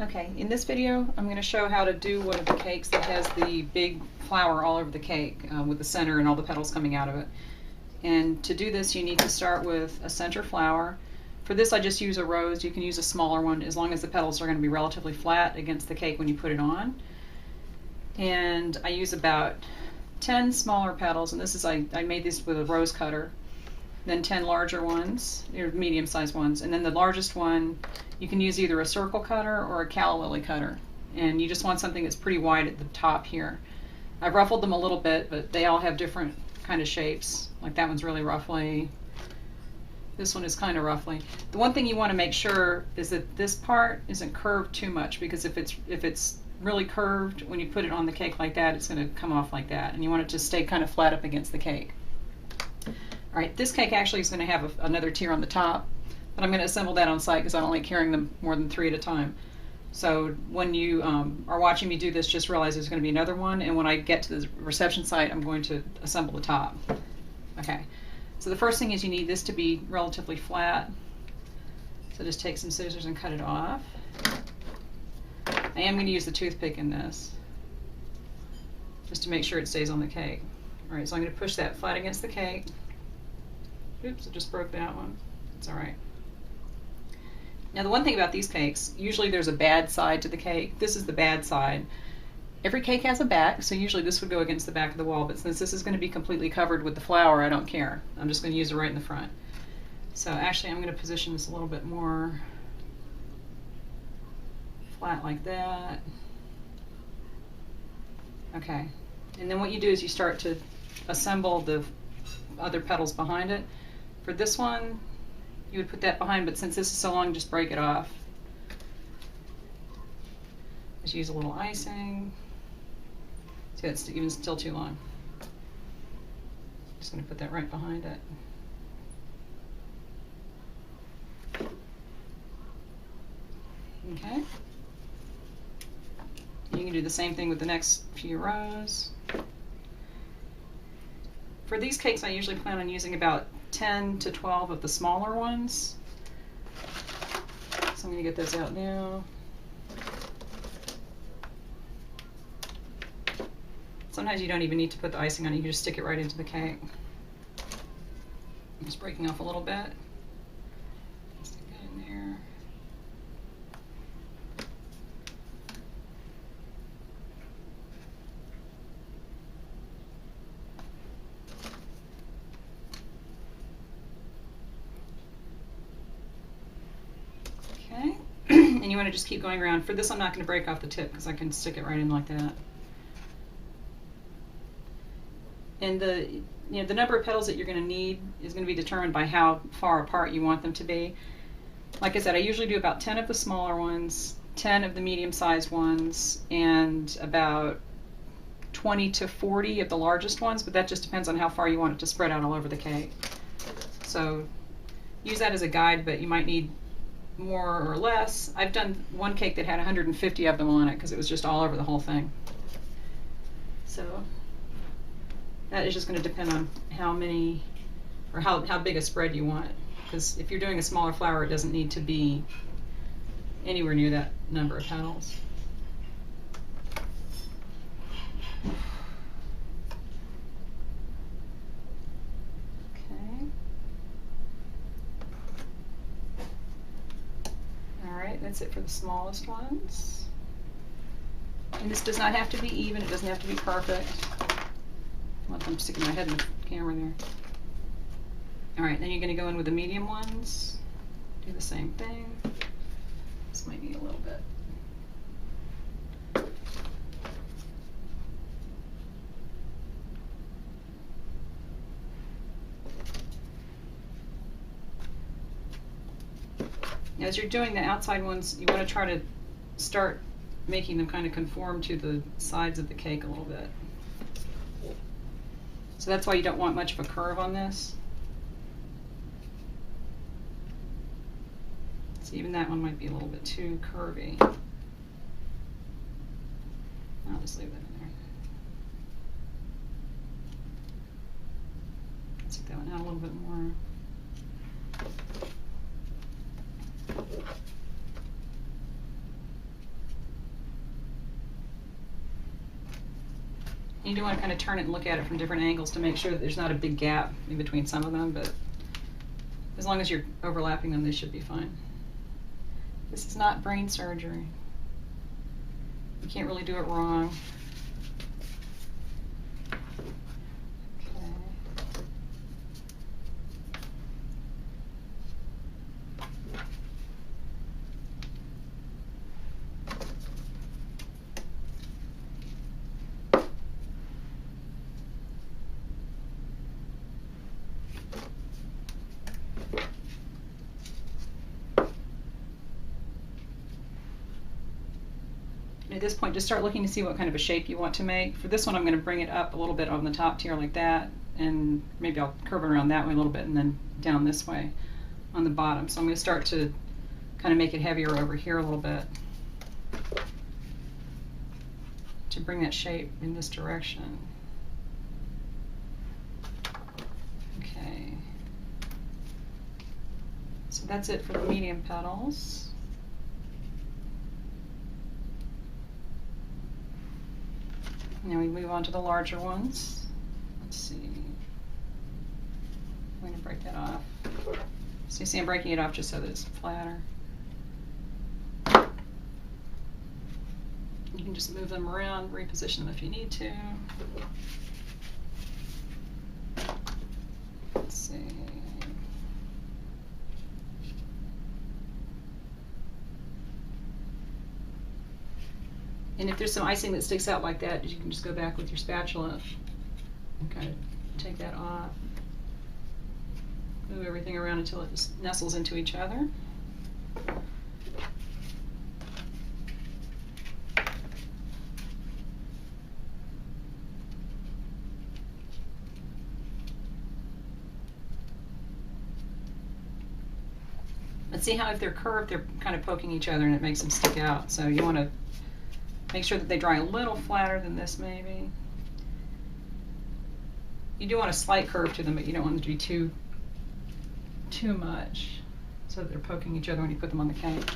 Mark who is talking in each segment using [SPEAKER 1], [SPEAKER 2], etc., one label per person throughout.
[SPEAKER 1] Okay, in this video I'm going to show how to do one of the cakes that has the big flower all over the cake with the center and all the petals coming out of it. And to do this you need to start with a center flower. For this I just use a rose. You can use a smaller one as long as the petals are going to be relatively flat against the cake when you put it on. And I use about 10 smaller petals, and this is I made these with a rose cutter. Then 10 larger ones, or medium-sized ones, and then the largest one you can use either a circle cutter or a calla lily cutter, and you just want something that's pretty wide at the top here. I've ruffled them a little bit, but they all have different kind of shapes. Like that one's really ruffly. This one is kind of ruffly. The one thing you want to make sure is that this part isn't curved too much, because if it's really curved when you put it on the cake like that, it's going to come off like that, and you want it to stay kind of flat up against the cake. Alright, this cake actually is going to have another tier on the top, but I'm going to assemble that on site because I don't like carrying them more than 3 at a time. So when you are watching me do this, just realize there's going to be another one, and when I get to the reception site I'm going to assemble the top. Okay, so the first thing is you need this to be relatively flat. So just take some scissors and cut it off. I am going to use the toothpick in this, just to make sure it stays on the cake. Alright, so I'm going to push that flat against the cake. Oops, I just broke that one. It's alright. Now the one thing about these cakes, usually there's a bad side to the cake. This is the bad side. Every cake has a back, so usually this would go against the back of the wall, but since this is going to be completely covered with the flower, I don't care. I'm just going to use it right in the front. So actually I'm going to position this a little bit more flat like that. Okay, and then what you do is you start to assemble the other petals behind it. For this one, you would put that behind, but since this is so long, just break it off. Just use a little icing. See, it's even still too long. Just going to put that right behind it. Okay. You can do the same thing with the next few rows. For these cakes, I usually plan on using about 10 to 12 of the smaller ones. So I'm going to get those out now. Sometimes you don't even need to put the icing on it, you can just stick it right into the cake. I'm just breaking off a little bit. Stick that in there. Okay, and you want to just keep going around. For this I'm not going to break off the tip because I can stick it right in like that. And the number of petals that you're going to need is going to be determined by how far apart you want them to be. Like I said, I usually do about 10 of the smaller ones, 10 of the medium-sized ones, and about 20 to 40 of the largest ones, but that just depends on how far you want it to spread out all over the cake. So use that as a guide, but you might need more or less. I've done one cake that had 150 of them on it because it was just all over the whole thing. So that is just going to depend on how many, or how big a spread you want. Because if you're doing a smaller flower, it doesn't need to be anywhere near that number of petals. Okay. Alright, that's it for the smallest ones. And this does not have to be even, it doesn't have to be perfect. I'm sticking my head in the camera there. Alright, then you're going to go in with the medium ones. Do the same thing. This might need a little bit. Now, as you're doing the outside ones, you want to try to start making them kind of conform to the sides of the cake a little bit. So that's why you don't want much of a curve on this. So even that one might be a little bit too curvy. I'll just leave that in there. Let's take that one out a little bit more. You do want to kind of turn it and look at it from different angles to make sure that there's not a big gap in between some of them, but as long as you're overlapping them, they should be fine. This is not brain surgery. You can't really do it wrong. At this point, just start looking to see what kind of a shape you want to make. For this one, I'm going to bring it up a little bit on the top tier like that, and maybe I'll curve it around that way a little bit and then down this way on the bottom. So I'm going to start to kind of make it heavier over here a little bit to bring that shape in this direction. Okay. So that's it for the medium petals. Now we move on to the larger ones. Let's see. I'm going to break that off. So you see I'm breaking it off just so that it's flatter. You can just move them around, reposition them if you need to. Let's see. And if there's some icing that sticks out like that, you can just go back with your spatula and kind of take that off. Move everything around until it just nestles into each other. But see how if they're curved, they're kind of poking each other and it makes them stick out. So you want to make sure that they dry a little flatter than this maybe. You do want a slight curve to them, but you don't want them to be too much so that they're poking each other when you put them on the cake.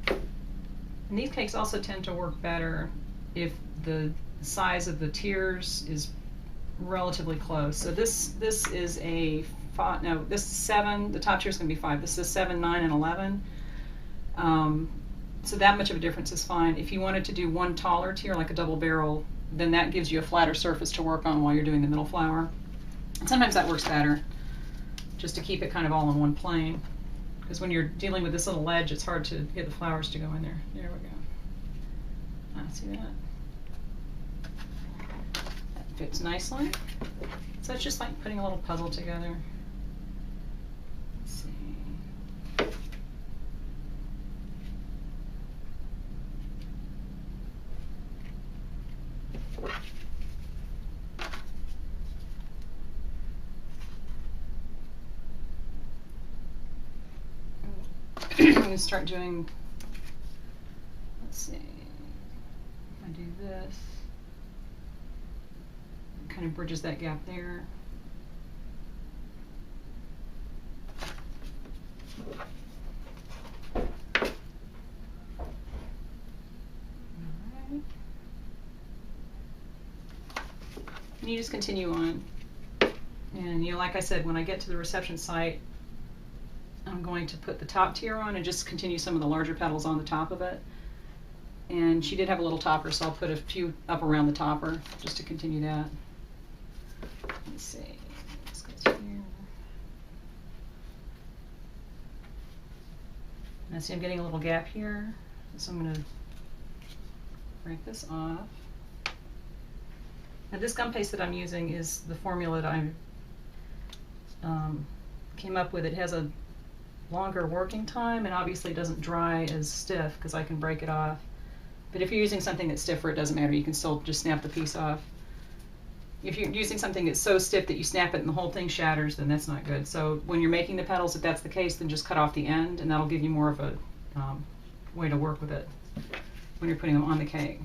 [SPEAKER 1] And these cakes also tend to work better if the size of the tiers is relatively close. So this is a 5, no, this is 7, the top tier is going to be 5. This is 7, 9, and 11. So that much of a difference is fine. If you wanted to do one taller tier, like a double barrel, then that gives you a flatter surface to work on while you're doing the middle flower. And sometimes that works better, just to keep it kind of all in one plane. Because when you're dealing with this little ledge, it's hard to get the flowers to go in there. There we go. See that? That fits nicely. So it's just like putting a little puzzle together. Let's see. I'm going to start doing, let's see, if I do this, it kind of bridges that gap there. Alright. And you just continue on. And you know, like I said, when I get to the reception site, I'm going to put the top tier on and just continue some of the larger petals on the top of it. And she did have a little topper, so I'll put a few up around the topper just to continue that. Let's see. Let's go through here. Now see I'm getting a little gap here, so I'm going to break this off. Now this gum paste that I'm using is the formula that I came up with. It has a longer working time and obviously doesn't dry as stiff because I can break it off. But if you're using something that's stiffer, it doesn't matter. You can still just snap the piece off. If you're using something that's so stiff that you snap it and the whole thing shatters, then that's not good. So when you're making the petals, if that's the case, then just cut off the end and that'll give you more of a way to work with it when you're putting them on the cake.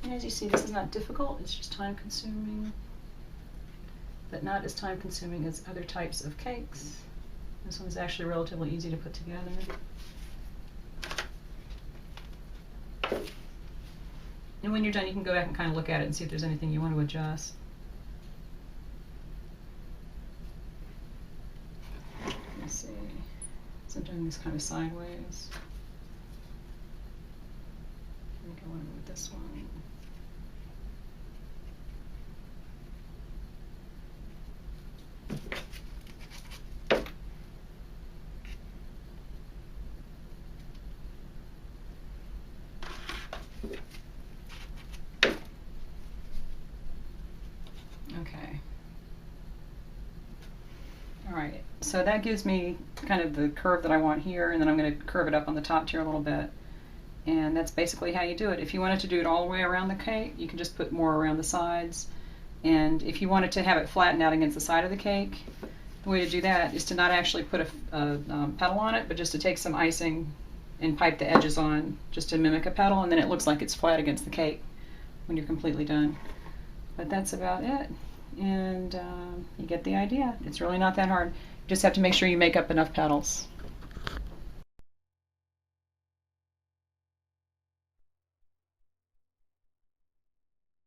[SPEAKER 1] And as you see, this is not difficult, it's just time consuming, but not as time consuming as other types of cakes. This one's actually relatively easy to put together. And when you're done, you can go back and kind of look at it and see if there's anything you want to adjust. Let's see. So I'm doing this kind of sideways. I think I want to move this one. Okay. All right, so that gives me kind of the curve that I want here, and then I'm going to curve it up on the top tier a little bit. And that's basically how you do it. If you wanted to do it all the way around the cake, you can just put more around the sides. And if you wanted to have it flatten out against the side of the cake, the way to do that is to not actually put a petal on it, but just to take some icing and pipe the edges on just to mimic a petal, and then it looks like it's flat against the cake when you're completely done. But that's about it. And you get the idea. It's really not that hard. You just have to make sure you make up enough petals.